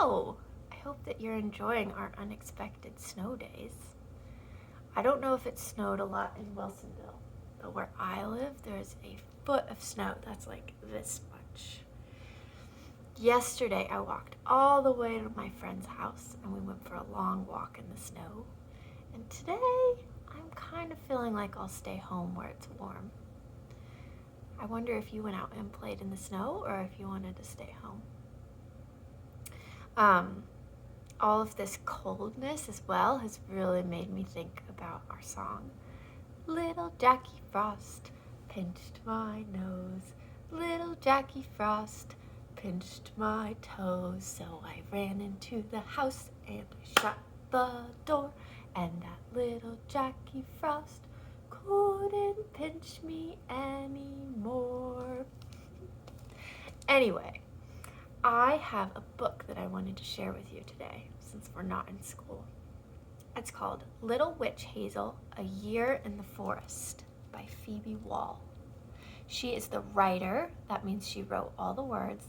Hello! I hope that you're enjoying our unexpected snow days. I don't know if it snowed a lot in Wilsonville, but where I live, there's a foot of snow that's like this much. Yesterday, I walked all the way to my friend's house and we went for a long walk in the snow. And today, I'm kind of feeling like I'll stay home where it's warm. I wonder if you went out and played in the snow or if you wanted to stay home. All of this coldness as well has really made me think about our song. Little Jackie Frost pinched my nose. Little Jackie Frost pinched my toes. So I ran into the house and I shut the door. And that little Jackie Frost couldn't pinch me anymore. Anyway, I have a book that I wanted to share with you today since we're not in school. It's called Little Witch Hazel, A Year in the Forest by Phoebe Wahl. She is the writer, that means she wrote all the words,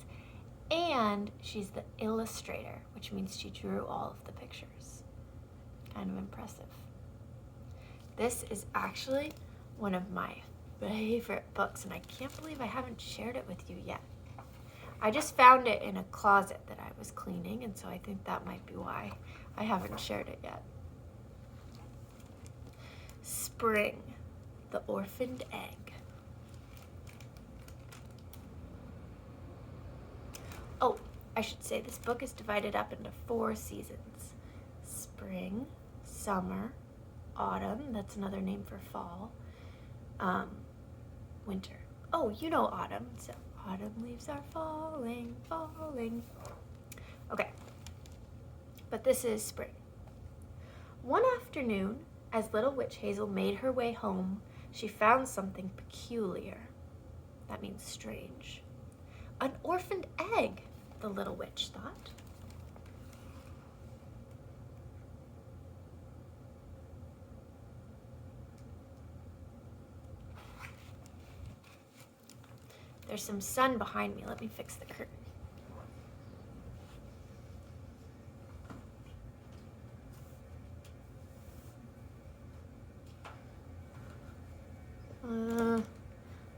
and she's the illustrator, which means she drew all of the pictures. Kind of impressive. This is actually one of my favorite books, and I can't believe I haven't shared it with you yet. I just found it in a closet that I was cleaning, and so I think that might be why I haven't shared it yet. Spring, the orphaned egg. Oh, I should say this book is divided up into 4 seasons. Spring, summer, autumn, that's another name for fall, winter. Oh, you know autumn, so autumn leaves are falling, falling. Okay, but this is spring. One afternoon, as little Witch Hazel made her way home, she found something peculiar. That means strange. An orphaned egg, the little witch thought. There's some sun behind me. Let me fix the curtain.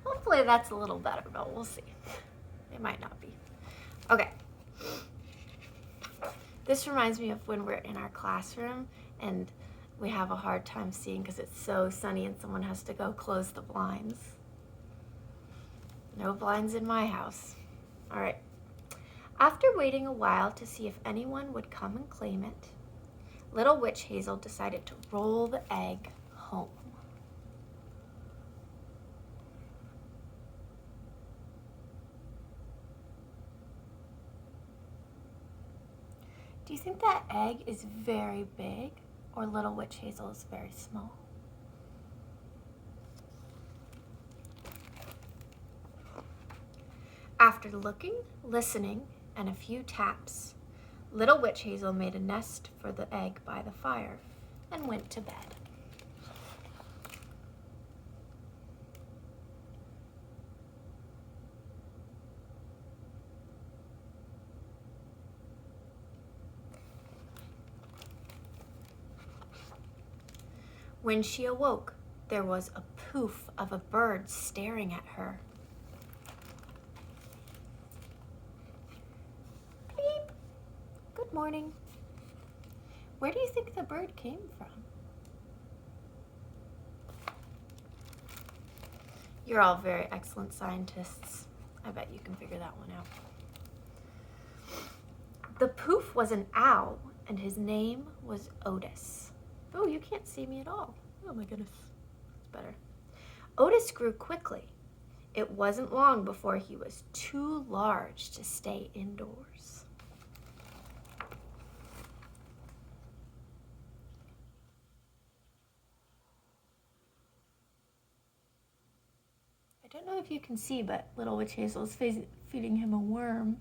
Hopefully that's a little better, but we'll see. It might not be. Okay. This reminds me of when we're in our classroom and we have a hard time seeing because it's so sunny and someone has to go close the blinds. No blinds in my house. All right. After waiting a while to see if anyone would come and claim it, little Witch Hazel decided to roll the egg home. Do you think that egg is very big or little Witch Hazel is very small? After looking, listening, and a few taps, little Witch Hazel made a nest for the egg by the fire and went to bed. When she awoke, there was a poof of a bird staring at her. Beep! Good morning. Where do you think the bird came from? You're all very excellent scientists. I bet you can figure that one out. The poof was an owl, and his name was Otis. Oh, you can't see me at all. Oh my goodness, that's better. Otis grew quickly. It wasn't long before he was too large to stay indoors. I don't know if you can see, but little Witch Hazel is feeding him a worm.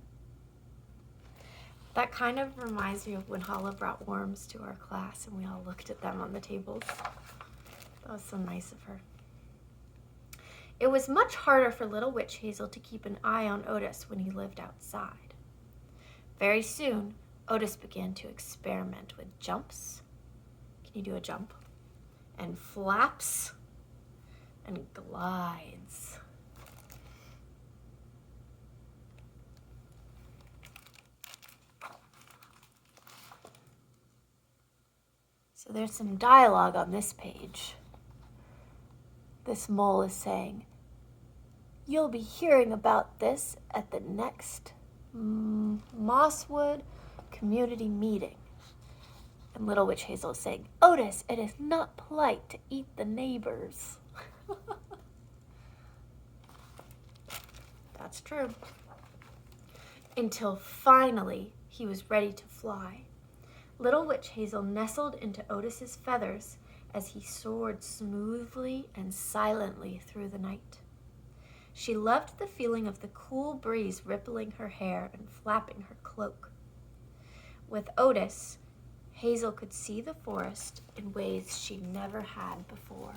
That kind of reminds me of when Hala brought worms to our class and we all looked at them on the tables. That was so nice of her. It was much harder for little Witch Hazel to keep an eye on Otis when he lived outside. Very soon, Otis began to experiment with jumps. Can you do a jump? And flaps and glides. So there's some dialogue on this page. This mole is saying, "You'll be hearing about this at the next Mosswood community meeting." And Little Witch Hazel is saying, "Otis, it is not polite to eat the neighbors." That's true. Until finally he was ready to fly. Little Witch Hazel nestled into Otis's feathers as he soared smoothly and silently through the night. She loved the feeling of the cool breeze rippling her hair and flapping her cloak. With Otis, Hazel could see the forest in ways she never had before.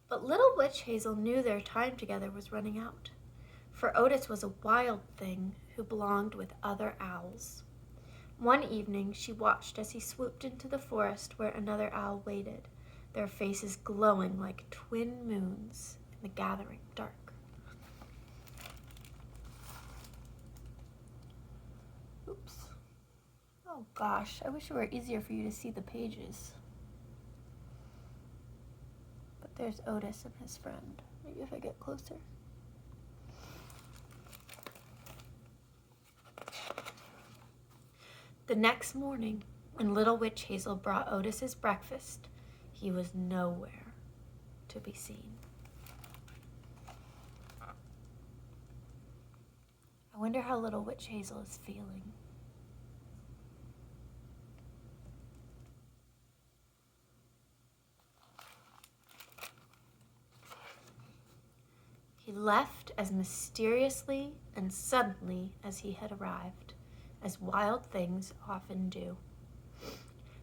But Little Witch Hazel knew their time together was running out, for Otis was a wild thing who belonged with other owls. One evening she watched as he swooped into the forest where another owl waited, their faces glowing like twin moons in the gathering dark. Oops. Oh gosh, I wish it were easier for you to see the pages. But there's Otis and his friend. Maybe if I get closer. The next morning, when Little Witch Hazel brought Otis's breakfast, he was nowhere to be seen. I wonder how Little Witch Hazel is feeling. He left as mysteriously and suddenly as he had arrived, as wild things often do.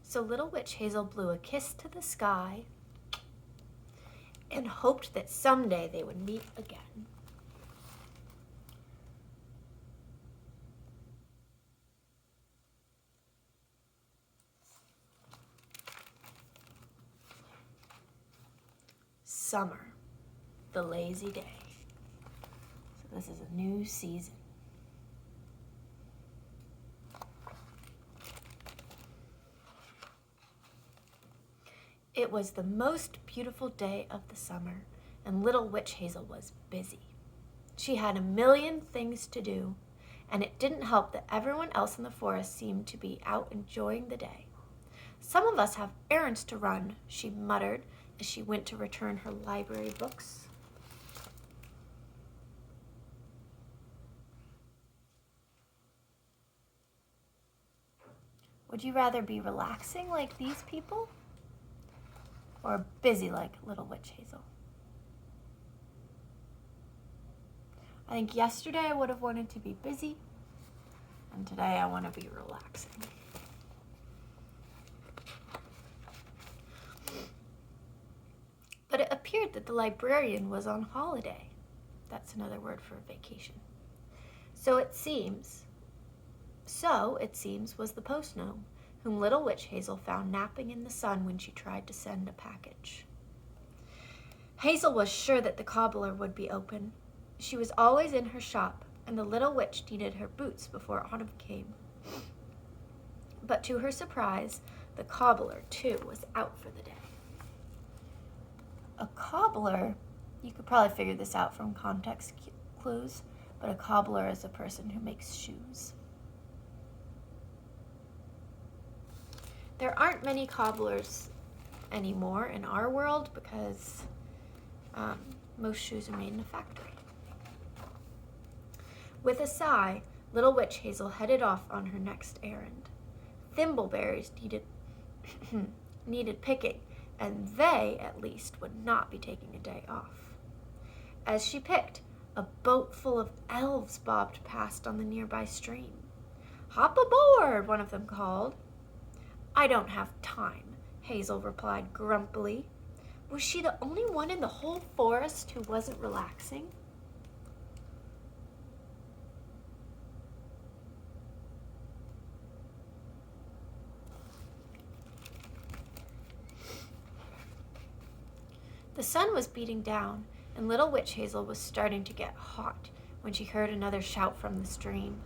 So Little Witch Hazel blew a kiss to the sky and hoped that someday they would meet again. Summer, the lazy day. So this is a new season. It was the most beautiful day of the summer, and Little Witch Hazel was busy. She had a million things to do, and it didn't help that everyone else in the forest seemed to be out enjoying the day. "Some of us have errands to run," she muttered as she went to return her library books. Would you rather be relaxing like these people, or busy like Little Witch Hazel? I think yesterday I would have wanted to be busy, and today I want to be relaxing. But it appeared that the librarian was on holiday. That's another word for vacation. So it seems was the post gnome, whom Little Witch Hazel found napping in the sun when she tried to send a package. Hazel was sure that the cobbler would be open. She was always in her shop, and the little witch needed her boots before autumn came. But to her surprise, the cobbler, too, was out for the day. A cobbler, you could probably figure this out from context clues, but a cobbler is a person who makes shoes. There aren't many cobblers anymore in our world because most shoes are made in a factory. With a sigh, Little Witch Hazel headed off on her next errand. Thimbleberries needed picking, and they, at least, would not be taking a day off. As she picked, a boat full of elves bobbed past on the nearby stream. "Hop aboard," one of them called. I don't have time, Hazel replied grumpily. Was she the only one in the whole forest who wasn't relaxing? The sun was beating down, and little Witch Hazel was starting to get hot when she heard another shout from the stream.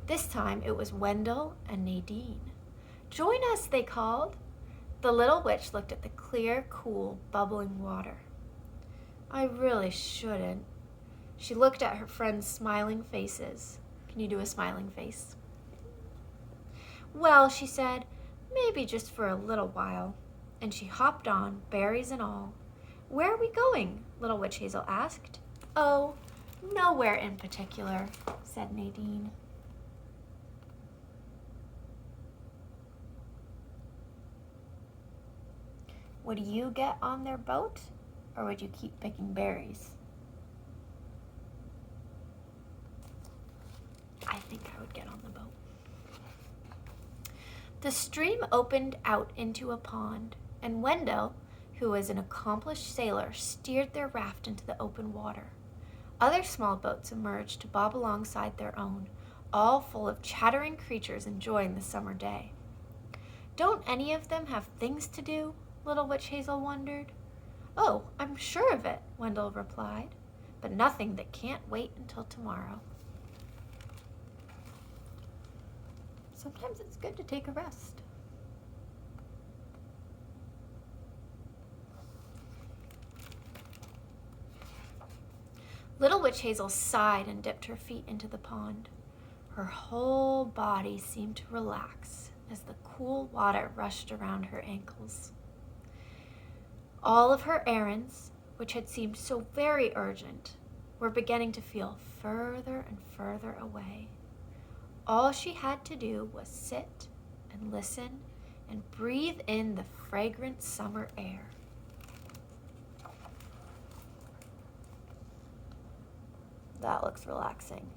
This time it was Wendell and Nadine. Join us, they called. The little witch looked at the clear, cool, bubbling water. I really shouldn't. She looked at her friends' smiling faces. Can you do a smiling face? Well, she said, maybe just for a little while. And she hopped on, berries and all. Where are we going? Little Witch Hazel asked. Oh, nowhere in particular, said Nadine. Would you get on their boat, or would you keep picking berries? I think I would get on the boat. The stream opened out into a pond, and Wendell, who was an accomplished sailor, steered their raft into the open water. Other small boats emerged to bob alongside their own, all full of chattering creatures enjoying the summer day. Don't any of them have things to do? Little Witch Hazel wondered. Oh, I'm sure of it, Wendell replied, but nothing that can't wait until tomorrow. Sometimes it's good to take a rest. Little Witch Hazel sighed and dipped her feet into the pond. Her whole body seemed to relax as the cool water rushed around her ankles. All of her errands, which had seemed so very urgent, were beginning to feel further and further away. All she had to do was sit and listen and breathe in the fragrant summer air. That looks relaxing.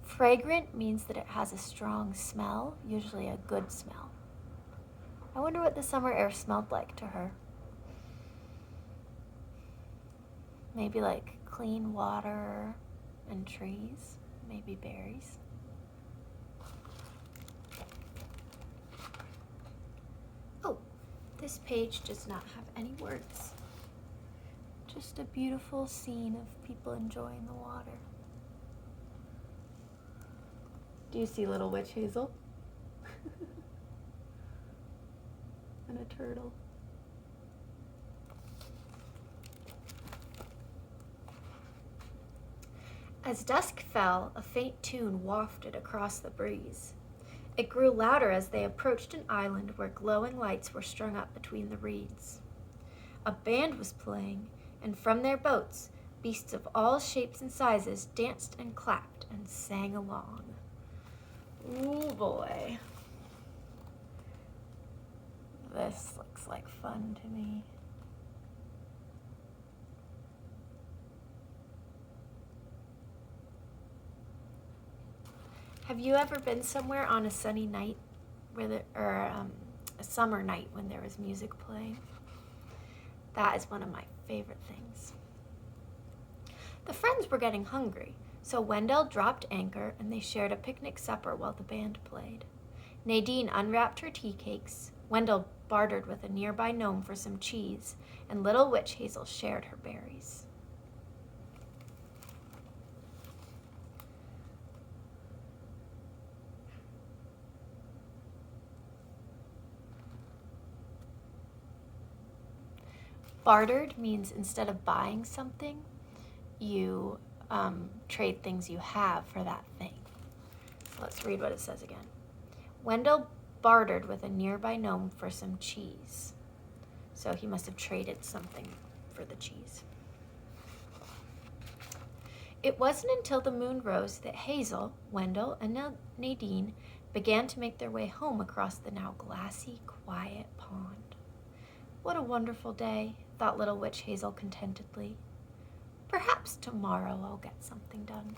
Fragrant means that it has a strong smell, usually a good smell. I wonder what the summer air smelled like to her. Maybe like clean water and trees, maybe berries. Oh, this page does not have any words. Just a beautiful scene of people enjoying the water. Do you see Little Witch Hazel? And a turtle. As dusk fell, a faint tune wafted across the breeze. It grew louder as they approached an island where glowing lights were strung up between the reeds. A band was playing, and from their boats, beasts of all shapes and sizes danced and clapped and sang along. Ooh boy. This looks like fun to me. Have you ever been somewhere on a sunny night, a summer night when there was music playing? That is one of my favorite things. The friends were getting hungry, so Wendell dropped anchor and they shared a picnic supper while the band played. Nadine unwrapped her tea cakes, Wendell bartered with a nearby gnome for some cheese, and Little Witch Hazel shared her berries. Bartered means instead of buying something, you trade things you have for that thing. So let's read what it says again. Wendell bartered with a nearby gnome for some cheese. So he must have traded something for the cheese. It wasn't until the moon rose that Hazel, Wendell, and Nadine began to make their way home across the now glassy, quiet pond. What a wonderful day, thought Little Witch Hazel contentedly. Perhaps tomorrow I'll get something done.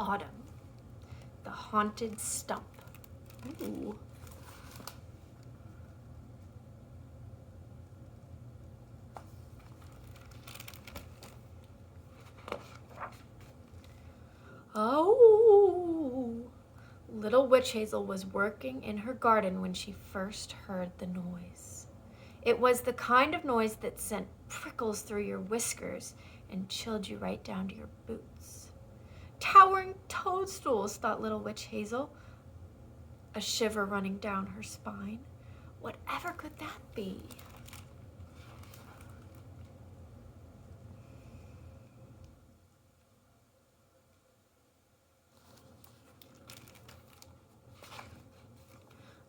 Autumn, the haunted stump. Ooh. Oh. Little Witch Hazel was working in her garden when she first heard the noise. It was the kind of noise that sent prickles through your whiskers and chilled you right down to your boots. Towering toadstools, thought Little Witch Hazel, a shiver running down her spine. Whatever could that be?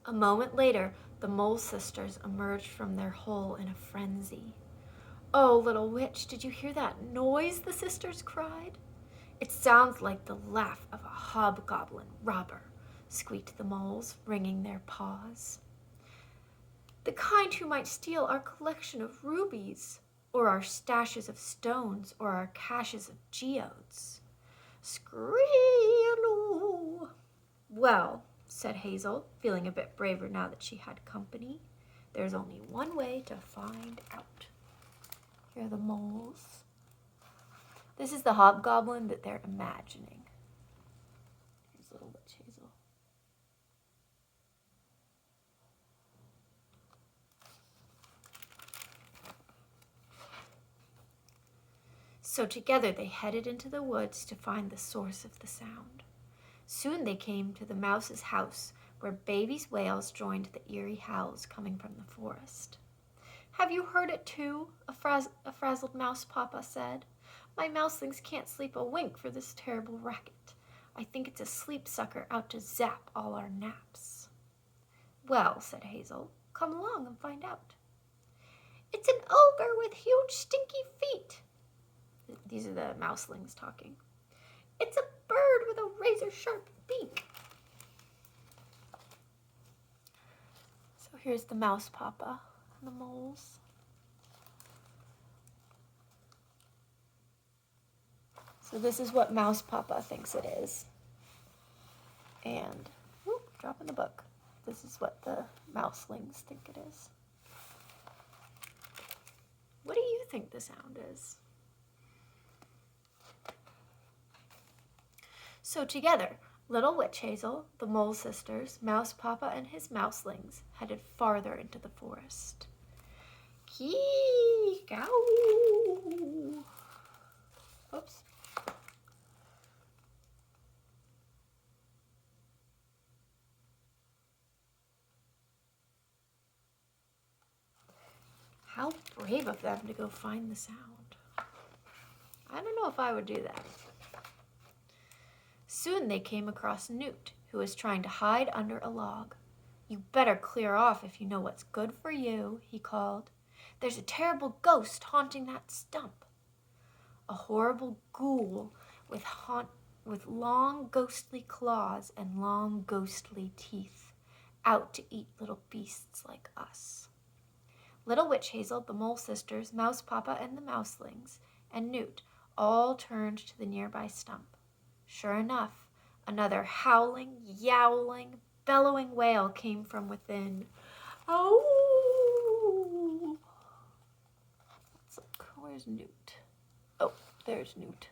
A moment later, the Mole sisters emerged from their hole in a frenzy. "Oh, Little Witch, did you hear that noise?" the sisters cried. "It sounds like the laugh of a hobgoblin robber," squeaked the moles, wringing their paws. "The kind who might steal our collection of rubies, or our stashes of stones, or our caches of geodes." Scream! "Well," said Hazel, feeling a bit braver now that she had company, "there's only one way to find out." Here are the moles. This is the hobgoblin that they're imagining. Here's Little Witch Hazel. So together they headed into the woods to find the source of the sound. Soon they came to the mouse's house, where baby's wails joined the eerie howls coming from the forest. "Have you heard it too?" a frazzled mouse papa said. "My mouselings can't sleep a wink for this terrible racket. I think it's a sleep sucker out to zap all our naps." "Well," said Hazel, "come along and find out." "It's an ogre with huge stinky feet." These are the mouselings talking. "It's a bird with a razor-sharp beak." So here's the mouse papa and the moles. So this is what Mouse Papa thinks it is. And, dropping the book. This is what the mouselings think it is. What do you think the sound is? So together, Little Witch Hazel, the Mole Sisters, Mouse Papa, and his mouselings headed farther into the forest. Kee-gow! Oops. How brave of them to go find the sound. I don't know if I would do that. Soon they came across Newt, who was trying to hide under a log. "You better clear off if you know what's good for you," he called. "There's a terrible ghost haunting that stump." A horrible ghoul with long ghostly claws and long ghostly teeth, out to eat little beasts like us. Little Witch Hazel, the Mole Sisters, Mouse Papa, and the Mouselings, and Newt all turned to the nearby stump. Sure enough, another howling, yowling, bellowing wail came from within. "Oh!" Let's look. Where's Newt? Oh, there's Newt.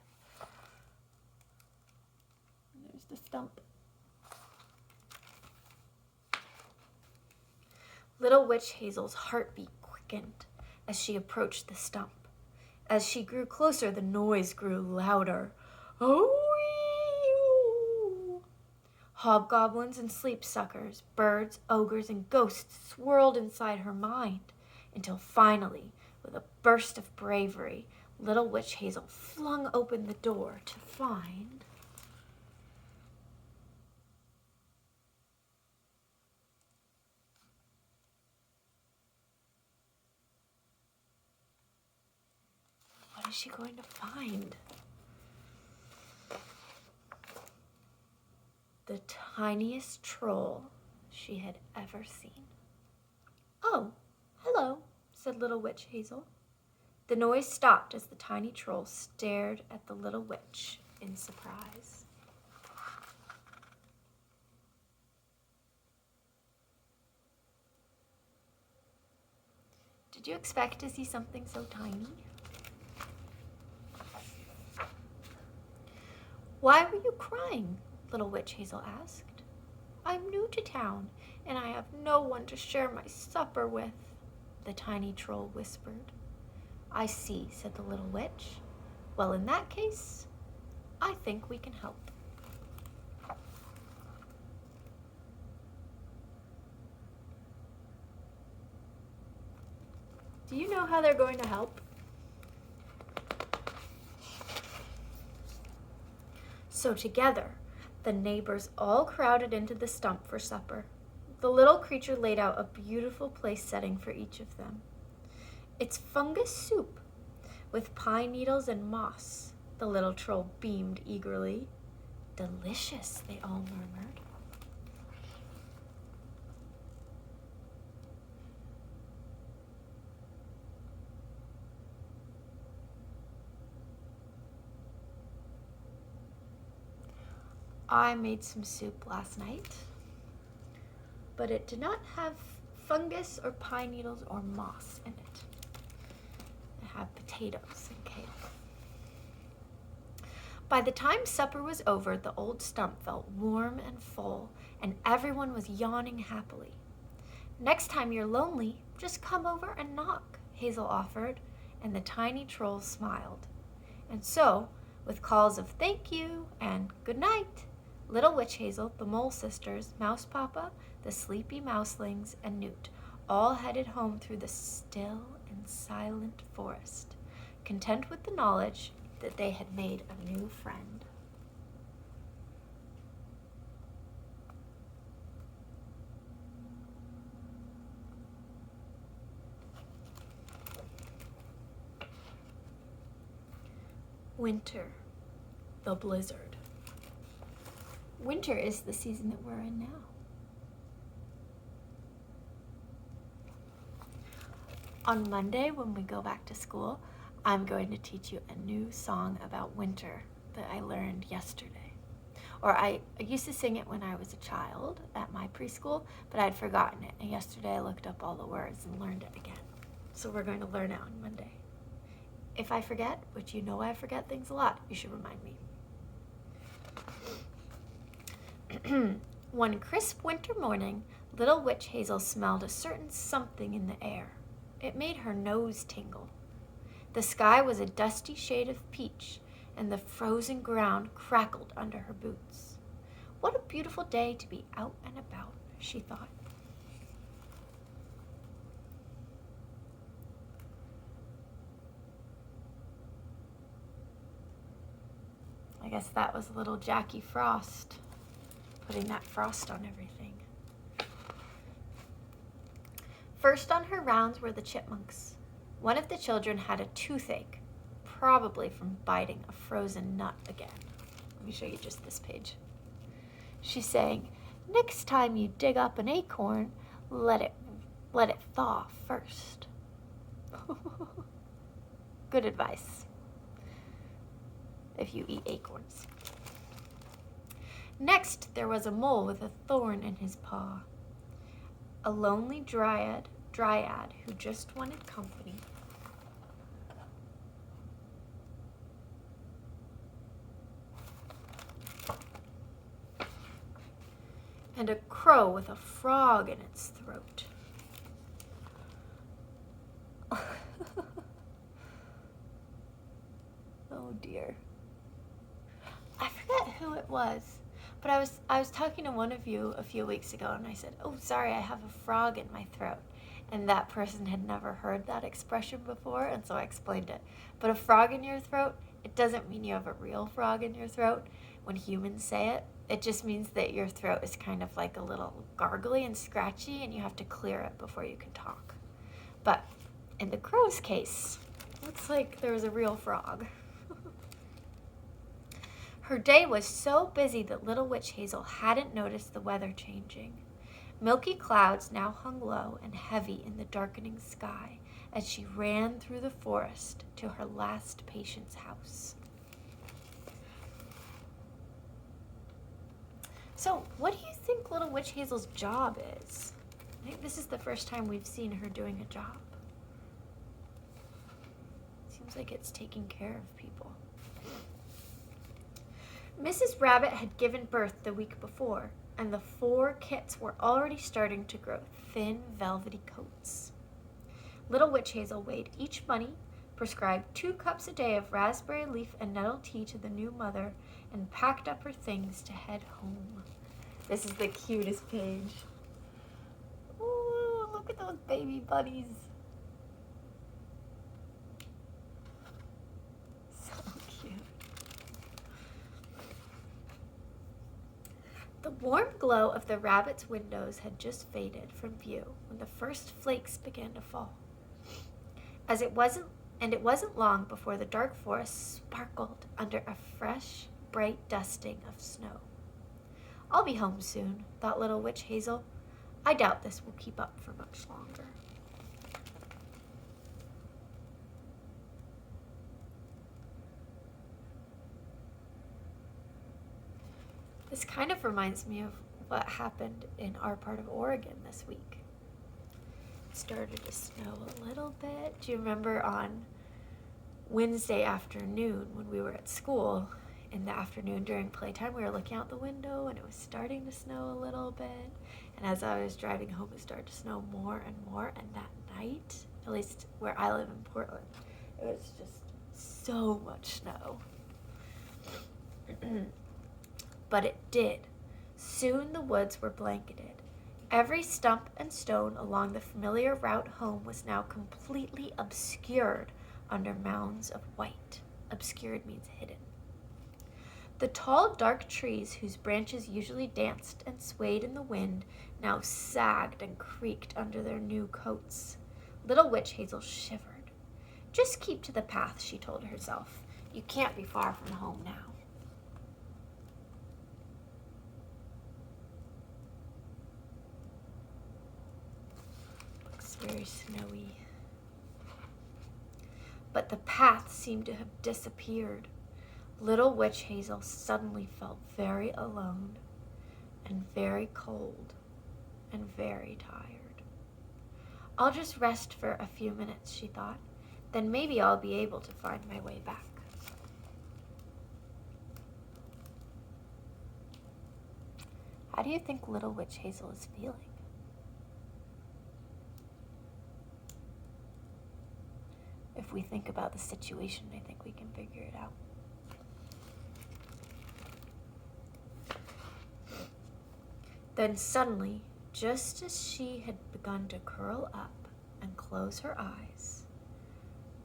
And there's the stump. Little Witch Hazel's heartbeat quickened as she approached the stump. As she grew closer, the noise grew louder. "Oh!" Hobgoblins and sleep suckers, birds, ogres, and ghosts swirled inside her mind until finally, with a burst of bravery, Little Witch Hazel flung open the door to find... What is she going to find? The tiniest troll she had ever seen. "Oh, hello," said Little Witch Hazel. The noise stopped as the tiny troll stared at the little witch in surprise. Did you expect to see something so tiny? Why were you crying? Little Witch Hazel asked. I'm new to town, and I have no one to share my supper with, the tiny troll whispered. I see, said the little witch. Well, in that case, I think we can help. Do you know how they're going to help? So together, the neighbors all crowded into the stump for supper. The little creature laid out a beautiful place setting for each of them. It's fungus soup with pine needles and moss, the little troll beamed eagerly. Delicious, they all murmured. I made some soup last night, but it did not have fungus or pine needles or moss in it. It had potatoes and kale. By the time supper was over, the old stump felt warm and full, and everyone was yawning happily. Next time you're lonely, just come over and knock, Hazel offered, and the tiny troll smiled. And so, with calls of thank you and good night, Little Witch Hazel, the Mole Sisters, Mouse Papa, the Sleepy Mouselings, and Newt all headed home through the still and silent forest, content with the knowledge that they had made a new friend. Winter, the blizzard. Winter is the season that we're in now. On Monday, when we go back to school, I'm going to teach you a new song about winter that I learned yesterday. Or I used to sing it when I was a child at my preschool, but I'd forgotten it. And yesterday I looked up all the words and learned it again. So we're going to learn it on Monday. If I forget, which you know I forget things a lot, you should remind me. One crisp winter morning, Little Witch Hazel smelled a certain something in the air. It made her nose tingle. The sky was a dusty shade of peach, and the frozen ground crackled under her boots. What a beautiful day to be out and about, she thought. I guess that was little Jackie Frost putting that frost on everything. First on her rounds were the chipmunks. One of the children had a toothache, probably from biting a frozen nut again. Let me show you just this page. She's saying, next time you dig up an acorn, let it thaw first. Good advice if you eat acorns. Next, there was a mole with a thorn in his paw. A lonely dryad who just wanted company. And a crow with a frog in its throat. Oh dear. I forget who it was, but I was talking to one of you a few weeks ago, and I said, oh, sorry, I have a frog in my throat. And that person had never heard that expression before, and so I explained it. But a frog in your throat, it doesn't mean you have a real frog in your throat. When humans say it, it just means that your throat is kind of like a little gargly and scratchy, and you have to clear it before you can talk. But in the crow's case, looks like there was a real frog. Her day was so busy that Little Witch Hazel hadn't noticed the weather changing. Milky clouds now hung low and heavy in the darkening sky as she ran through the forest to her last patient's house. So, what do you think Little Witch Hazel's job is? I think this is the first time we've seen her doing a job. seems like it's taking care of people. Mrs. Rabbit had given birth the week before, and the 4 kits were already starting to grow thin, velvety coats. Little Witch Hazel weighed each bunny, prescribed 2 cups a day of raspberry leaf and nettle tea to the new mother, and packed up her things to head home. This is the cutest page. Ooh, look at those baby bunnies. So cute. The warm glow of the rabbits' windows had just faded from view when the first flakes began to fall. It wasn't long before the dark forest sparkled under a fresh, bright dusting of snow. I'll be home soon, thought Little Witch Hazel. I doubt this will keep up for much longer. This kind of reminds me of what happened in our part of Oregon this week. It started to snow a little bit. Do you remember on Wednesday afternoon when we were at school? In the afternoon during playtime, we were looking out the window and it was starting to snow a little bit. And as I was driving home, it started to snow more and more. And that night, at least where I live in Portland, it was just so much snow. But it did. Soon the woods were blanketed. Every stump and stone along the familiar route home was now completely obscured under mounds of white. Obscured means hidden. The tall, dark trees whose branches usually danced and swayed in the wind now sagged and creaked under their new coats. Little Witch Hazel shivered. Just keep to the path, she told herself. You can't be far from home now. Looks very snowy. But the path seemed to have disappeared. Little Witch Hazel suddenly felt very alone and very cold and very tired. I'll just rest for a few minutes, she thought. Then maybe I'll be able to find my way back. How do you think Little Witch Hazel is feeling? If we think about the situation, I think we can figure it out. Then suddenly, just as she had begun to curl up and close her eyes,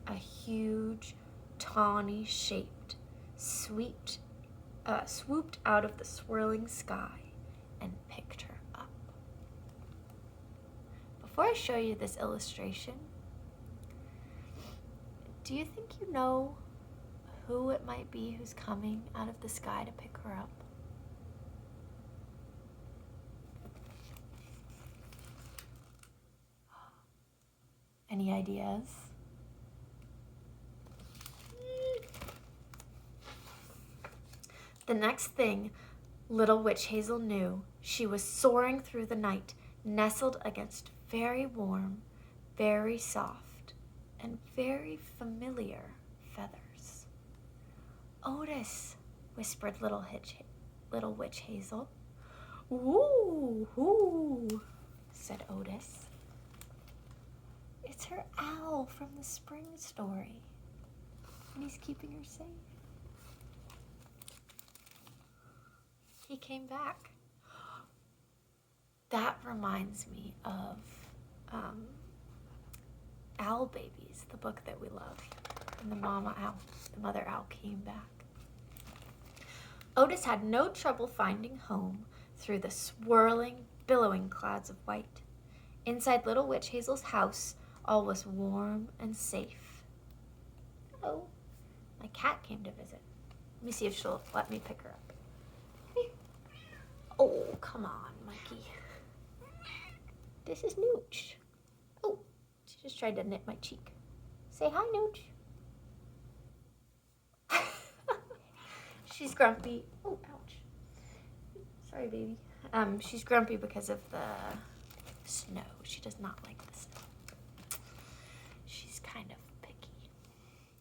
a huge, tawny shaped swooped out of the swirling sky and picked her up. Before I show you this illustration, do you think you know who it might be who's coming out of the sky to pick her up? Any ideas? The next thing Little Witch Hazel knew, she was soaring through the night, nestled against very warm, very soft, and very familiar feathers. Otis, whispered Little Witch Hazel. Ooh, ooh, said Otis. It's her owl from the spring story, and he's keeping her safe. He came back. That reminds me of Owl Babies, the book that we love. And the mother owl came back. Otis had no trouble finding home through the swirling, billowing clouds of white. Inside Little Witch Hazel's house, all was warm and safe. Oh, my cat came to visit. Let me see if she'll let me pick her up. Oh, come on, Mikey. This is Nooch. Oh, she just tried to nip my cheek. Say hi, Nooch. She's grumpy. Oh, ouch. Sorry, baby. She's grumpy because of the snow. She does not like the snow. She's kind of picky.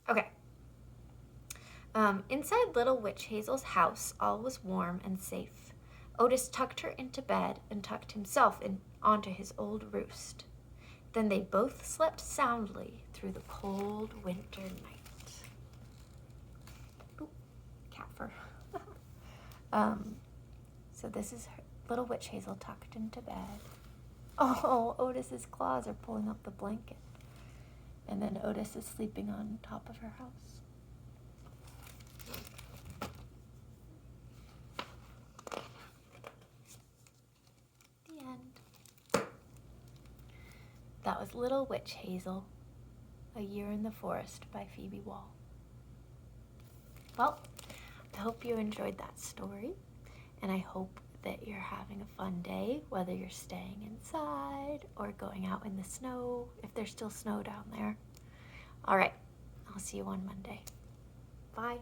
Okay. Inside little witch Hazel's house, all was warm and safe. Otis tucked her into bed and tucked himself onto his old roost. Then they both slept soundly through the cold winter night. Ooh, cat fur. So this is little witch Hazel tucked into bed. Oh, Otis's claws are pulling up the blanket. And then Otis is sleeping on top of her house. The end. That was Little Witch Hazel, A Year in the Forest by Phoebe Wahl. Well, I hope you enjoyed that story, and I hope that you're having a fun day, whether you're staying inside or going out in the snow, if there's still snow down there. All right, I'll see you on Monday. Bye.